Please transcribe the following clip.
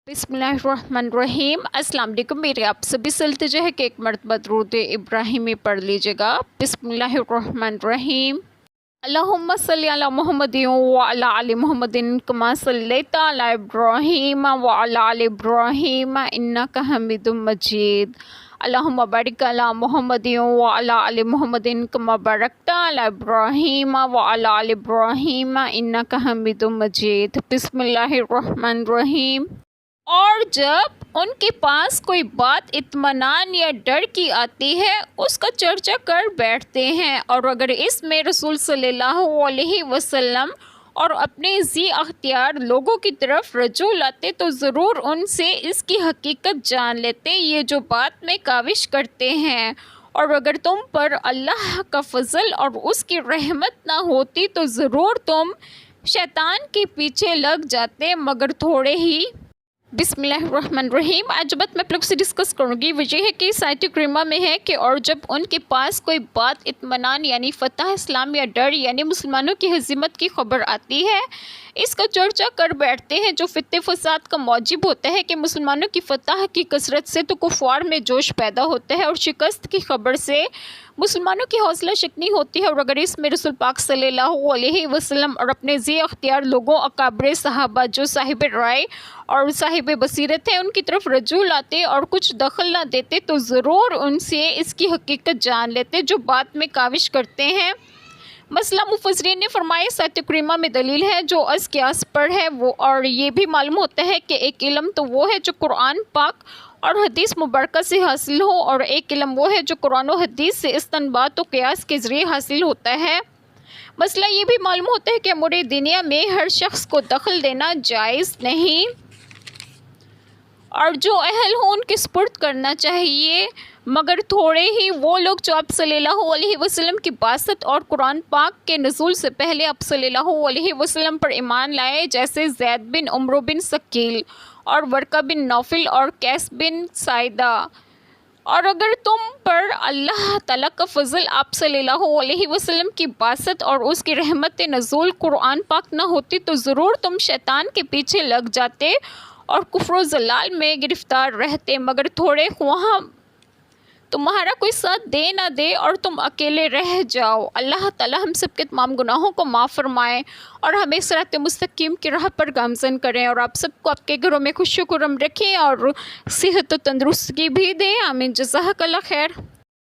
بسم اللہ الرحمن الرحیم۔ السلام علیکم، میرے آپ سبھی سے التجا ہے کہ ایک مرتبہ درود ابراہیمی پڑھ لیجیے گا۔ بسم اللہ الرحمن الرحیم۔ اللہم صلی علی محمد وعلی آل محمد کما صلیت علی ابراہیم وعلی آل ابراہیم انک حمید مجید۔ اللہم بارک علی محمد وعلی آل محمد کما بارکت علی ابراہیم وعلی آل ابراہیم انک حمید مجید۔ بسم اللہ الرحمن الرحیم۔ اور جب ان کے پاس کوئی بات اطمینان یا ڈر کی آتی ہے اس کا چرچا کر بیٹھتے ہیں، اور اگر اس میں رسول صلی اللہ علیہ وسلم اور اپنے ذی اختیار لوگوں کی طرف رجوع لاتے تو ضرور ان سے اس کی حقیقت جان لیتے یہ جو بات میں کاوش کرتے ہیں، اور اگر تم پر اللہ کا فضل اور اس کی رحمت نہ ہوتی تو ضرور تم شیطان کے پیچھے لگ جاتے مگر تھوڑے ہی۔ بسم اللہ الرحمن الرحیم۔ آج بات میں آپ لوگ سے ڈسکس کروں گی، وجہ ہے کہ آیت کریمہ میں ہے کہ اور جب ان کے پاس کوئی بات اطمینان یعنی فتح اسلام یا ڈر یعنی مسلمانوں کی ہزیمت کی خبر آتی ہے اس کا چرچا کر بیٹھتے ہیں جو فتنہ فساد کا موجب ہوتا ہے کہ مسلمانوں کی فتح کی کثرت سے تو کفار میں جوش پیدا ہوتا ہے اور شکست کی خبر سے مسلمانوں کی حوصلہ شکنی ہوتی ہے، اور اگر اس میں رسول پاک صلی اللہ علیہ وسلم اور اپنے ذی اختیار لوگوں اکابر صحابہ جو صاحب رائے اور صاحب بصیرت ہیں ان کی طرف رجوع لاتے اور کچھ دخل نہ دیتے تو ضرور ان سے اس کی حقیقت جان لیتے جو بات میں کاوش کرتے ہیں۔ مسئلہ مفسرین نے فرمایا اس آیت کریمہ میں دلیل ہے جو از قیاس پر ہے وہ، اور یہ بھی معلوم ہوتا ہے کہ ایک علم تو وہ ہے جو قرآن پاک اور حدیث مبارکہ سے حاصل ہو، اور ایک علم وہ ہے جو قرآن و حدیث سے استنباط و قیاس کے ذریعے حاصل ہوتا ہے۔ مسئلہ یہ بھی معلوم ہوتا ہے کہ امور دینیہ میں ہر شخص کو دخل دینا جائز نہیں اور جو اہل ہوں ان کے سپرد کرنا چاہیے، مگر تھوڑے ہی وہ لوگ جو آپ صلی اللہ علیہ وسلم کی بعثت اور قرآن پاک کے نزول سے پہلے آپ صلی اللہ علیہ وسلم پر ایمان لائے، جیسے زید بن عمرو بن ثقیل اور ورقہ بن نوفل اور قیس بن ساعدہ۔ اور اگر تم پر اللہ تعالیٰ کا فضل آپ صلی اللہ علیہ وسلم کی بعثت اور اس کی رحمت نزول قرآن پاک نہ ہوتی تو ضرور تم شیطان کے پیچھے لگ جاتے اور کفر و ضلال میں گرفتار رہتے، مگر تھوڑے وہاں تمہارا کوئی ساتھ دے نہ دے اور تم اکیلے رہ جاؤ۔ اللہ تعالیٰ ہم سب کے تمام گناہوں کو معاف فرمائے اور ہمیں صراط مستقیم کی راہ پر گامزن کریں، اور آپ سب کو آپ کے گھروں میں خوشی و کرم رکھیں اور صحت و تندرستگی بھی دیں۔ آمین۔ جزاک اللہ خیر۔